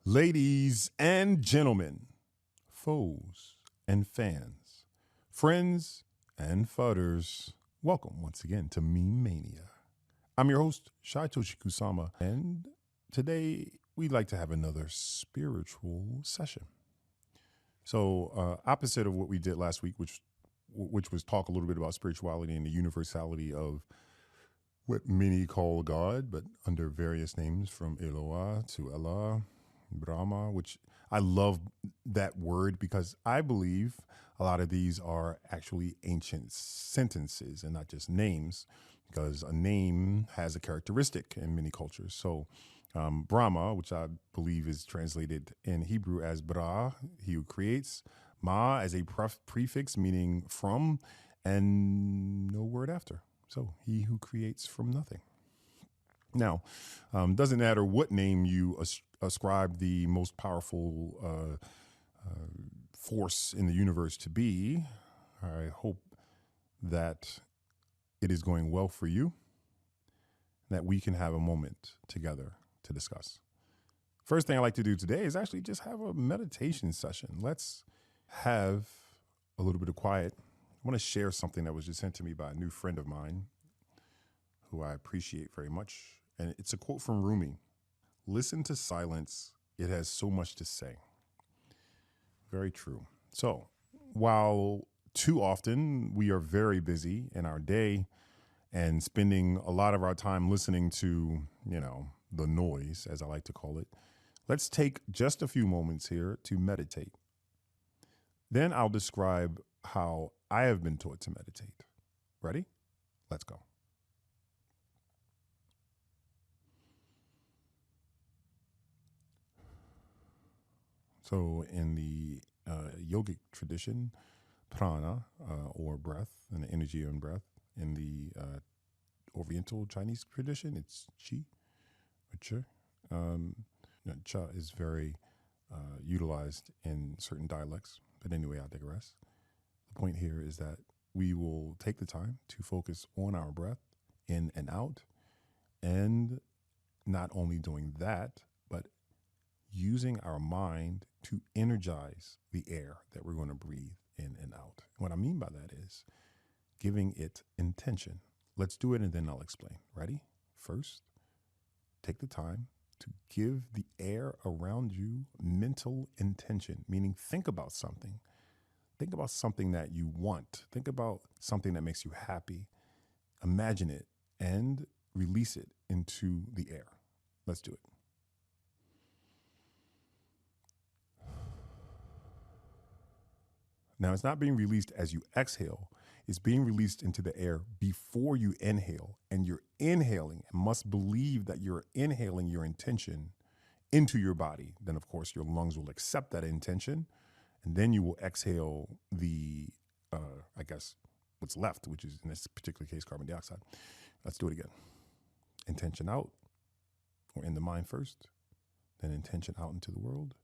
Ladies and gentlemen, foes and fans, friends and fudders, welcome once again to Mania. I'm your host, Shytoshi Kusama, and today we'd like to have another spiritual session. So, opposite of what we did last week, which was talk a little bit about spirituality and the universality of what many call God, but under various names from Eloah to Allah, Brahma, which I love that word because I believe a lot of these are actually ancient sentences and not just names, because a name has a characteristic in many cultures. So Brahma, which I believe is translated in Hebrew as Bra, he who creates, Ma as a prefix meaning from, and no word after. So he who creates from nothing. Now, doesn't matter what name you ascribe the most powerful force in the universe to be. I hope that it is going well for you, that we can have a moment together to discuss. First thing I like to do today is actually just have a meditation session. Let's have a little bit of quiet. I want to share something that was just sent to me by a new friend of mine who I appreciate very much. And it's a quote from Rumi. Listen to silence. It has so much to say. Very true. So while too often we are very busy in our day and spending a lot of our time listening to, the noise, as I like to call it, let's take just a few moments here to meditate. Then I'll describe how I have been taught to meditate. Ready? Let's go. So in the yogic tradition, prana, or breath, and the energy in breath. In the Oriental Chinese tradition, it's qi, or qi. Cha is very utilized in certain dialects. But anyway, I digress. The point here is that we will take the time to focus on our breath in and out, and not only doing that, but using our mind to energize the air that we're going to breathe in and out. What I mean by that is giving it intention. Let's do it and then I'll explain. Ready? First, take the time to give the air around you mental intention, meaning think about something. Think about something that you want. Think about something that makes you happy. Imagine it and release it into the air. Let's do it. Now, it's not being released as you exhale. It's being released into the air before you inhale. And you're inhaling and must believe that you're inhaling your intention into your body. Then, of course, your lungs will accept that intention. And then you will exhale the, what's left, which is in this particular case, carbon dioxide. Let's do it again. Intention out, or in the mind first, then intention out into the world.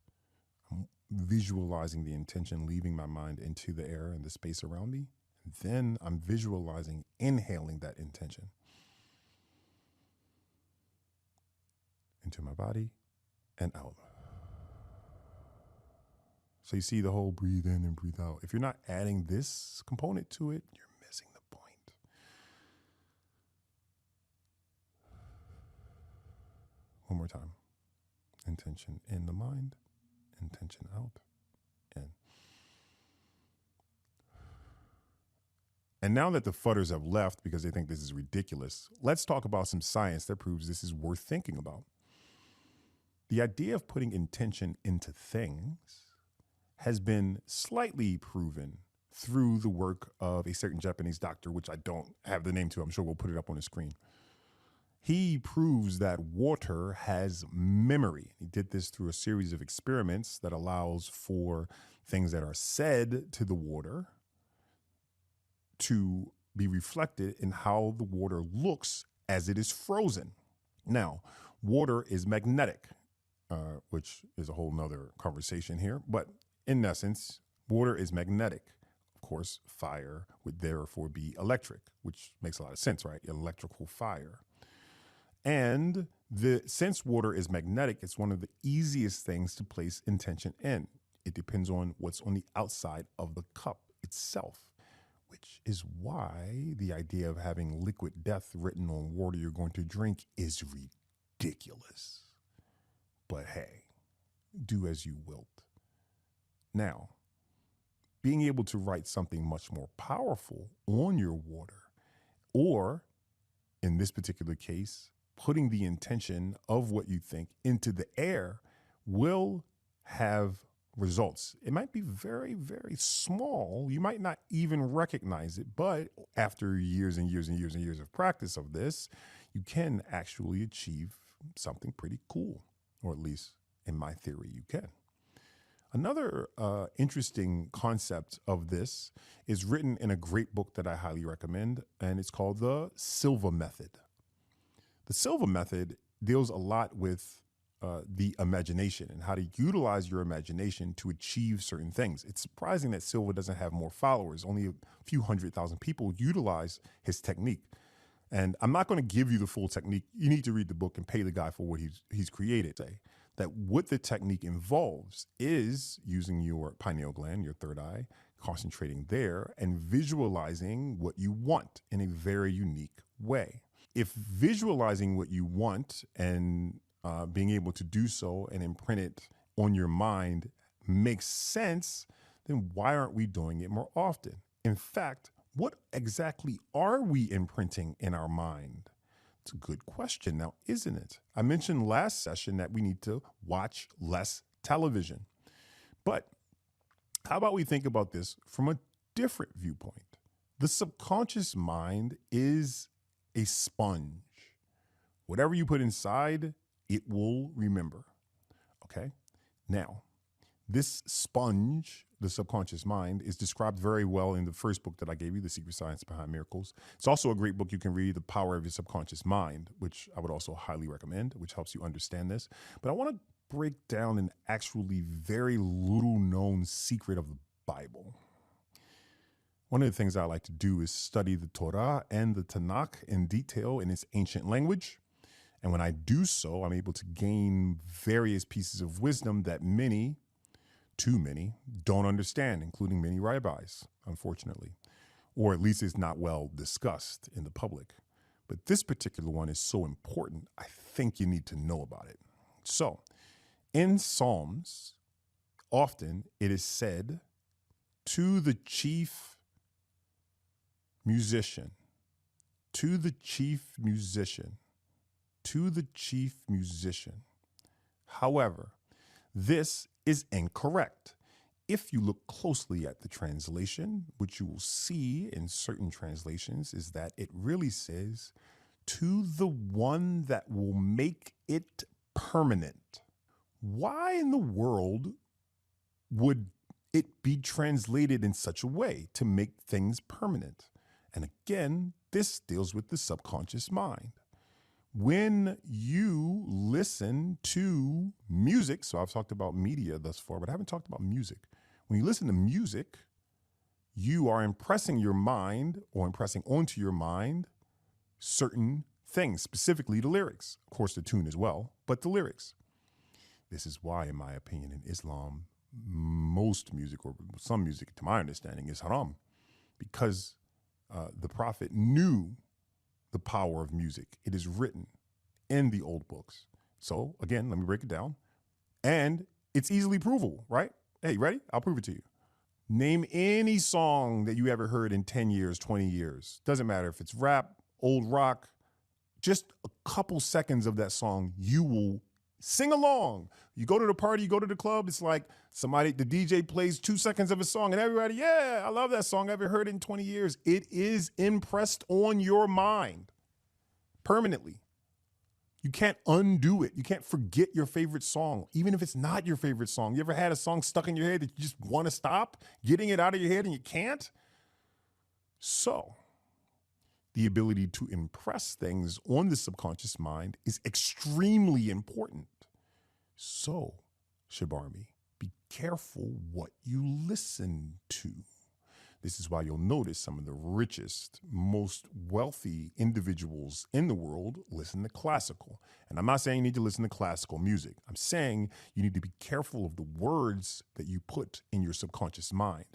I'm visualizing the intention leaving my mind into the air and the space around me. And then I'm visualizing inhaling that intention into my body and out. So you see the whole breathe in and breathe out. If you're not adding this component to it, you're missing the point. One more time. Intention in the mind, intention out, in. And now that the fudders have left because they think this is ridiculous, let's talk about some science that proves this is worth thinking about. The idea of putting intention into things has been slightly proven through the work of a certain Japanese doctor, which I don't have the name to. I'm sure we'll put it up on the screen. He proves that water has memory. He did this through a series of experiments that allows for things that are said to the water to be reflected in how the water looks as it is frozen. Now, water is magnetic, which is a whole nother conversation here. But in essence, water is magnetic. Of course, fire would therefore be electric, which makes a lot of sense, right? Electrical fire. And Since water is magnetic, it's one of the easiest things to place intention in. It depends on what's on the outside of the cup itself, which is why the idea of having liquid death written on water you're going to drink is ridiculous. But hey, do as you wilt. Now, being able to write something much more powerful on your water, or in this particular case, putting the intention of what you think into the air, will have results. It might be very, very small. You might not even recognize it, but after years and years and years and years of practice of this, you can actually achieve something pretty cool, or at least in my theory, you can. Another interesting concept of this is written in a great book that I highly recommend, and it's called The Silva Method. The Silva Method deals a lot with the imagination and how to utilize your imagination to achieve certain things. It's surprising that Silva doesn't have more followers. Only a few 100,000 people utilize his technique. And I'm not going to give you the full technique. You need to read the book and pay the guy for what he's created. That what the technique involves is using your pineal gland, your third eye, concentrating there and visualizing what you want in a very unique way. If visualizing what you want and being able to do so and imprint it on your mind makes sense, then why aren't we doing it more often? In fact, what exactly are we imprinting in our mind? It's a good question now, isn't it? I mentioned last session that we need to watch less television. But how about we think about this from a different viewpoint? The subconscious mind is a sponge. Whatever you put inside, it will remember. Okay? Now, this sponge, the subconscious mind, is described very well in the first book that I gave you, The Secret Science Behind Miracles. It's also a great book you can read, The Power of Your Subconscious Mind, which I would also highly recommend, which helps you understand this. But I want to break down an actually very little known secret of the Bible. One of the things I like to do is study the Torah and the Tanakh in detail in its ancient language. And when I do so, I'm able to gain various pieces of wisdom that too many, don't understand, including many rabbis, unfortunately, or at least it's not well discussed in the public. But this particular one is so important, I think you need to know about it. So, in Psalms, often it is said to the chief musician, to the chief musician, to the chief musician. However, this is incorrect. If you look closely at the translation, which you will see in certain translations, is that it really says, to the one that will make it permanent. Why in the world would it be translated in such a way to make things permanent? And again, this deals with the subconscious mind. When you listen to music, so I've talked about media thus far, but I haven't talked about music. When you listen to music, you are impressing your mind or impressing onto your mind certain things, specifically the lyrics. Of course, the tune as well, but the lyrics. This is why, in my opinion, in Islam, most music, or some music, to my understanding, is haram, because the Prophet knew the power of music. It is written in the old books. So again, let me break it down. And it's easily provable, right? Hey, ready? I'll prove it to you. Name any song that you ever heard in 10 years, 20 years. Doesn't matter if it's rap, old rock, just a couple seconds of that song, you will sing along. You go to the party, you go to the club, it's like the DJ plays 2 seconds of a song and everybody, yeah, I love that song. I haven't heard it in 20 years. It is impressed on your mind permanently. You can't undo it. You can't forget your favorite song, even if it's not your favorite song. You ever had a song stuck in your head that you just want to stop getting it out of your head and you can't? So the ability to impress things on the subconscious mind is extremely important. So, SHIB Army, be careful what you listen to. This is why you'll notice some of the richest, most wealthy individuals in the world listen to classical. And I'm not saying you need to listen to classical music. I'm saying you need to be careful of the words that you put in your subconscious mind.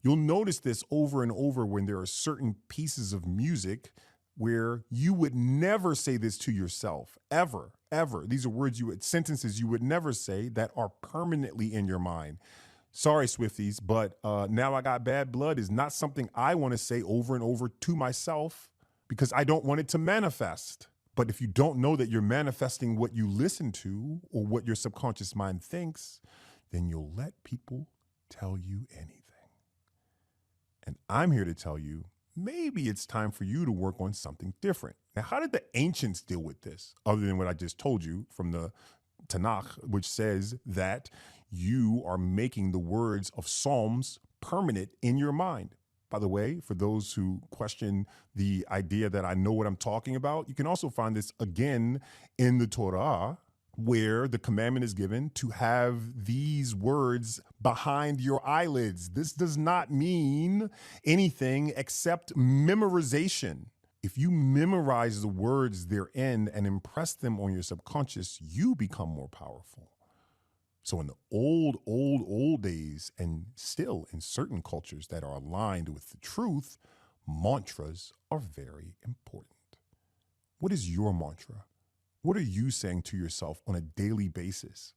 You'll notice this over and over when there are certain pieces of music where you would never say this to yourself, ever, ever. These are sentences you would never say that are permanently in your mind. Sorry, Swifties, but now I got bad blood is not something I want to say over and over to myself because I don't want it to manifest. But if you don't know that you're manifesting what you listen to or what your subconscious mind thinks, then you'll let people tell you anything. And I'm here to tell you, maybe it's time for you to work on something different. Now, how did the ancients deal with this, other than what I just told you from the Tanakh, which says that you are making the words of Psalms permanent in your mind? By the way, for those who question the idea that I know what I'm talking about, you can also find this again in the Torah, where the commandment is given to have these words behind your eyelids. This does not mean anything except memorization. If you memorize the words therein and impress them on your subconscious, you become more powerful. So in the old days, and still in certain cultures that are aligned with the truth, mantras are very important. What is your mantra? What are you saying to yourself on a daily basis?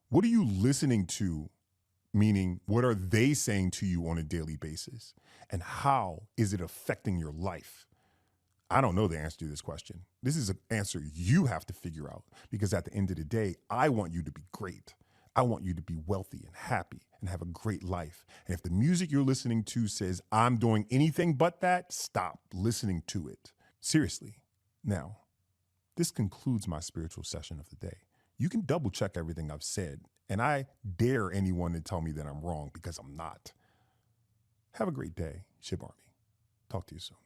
What are you listening to? Meaning, what are they saying to you on a daily basis? And how is it affecting your life? I don't know the answer to this question. This is an answer you have to figure out, because at the end of the day, I want you to be great. I want you to be wealthy and happy and have a great life. And if the music you're listening to says, I'm doing anything but that, stop listening to it. Seriously. Now, this concludes my spiritual session of the day. You can double check everything I've said, and I dare anyone to tell me that I'm wrong, because I'm not. Have a great day, SHIB Army. Talk to you soon.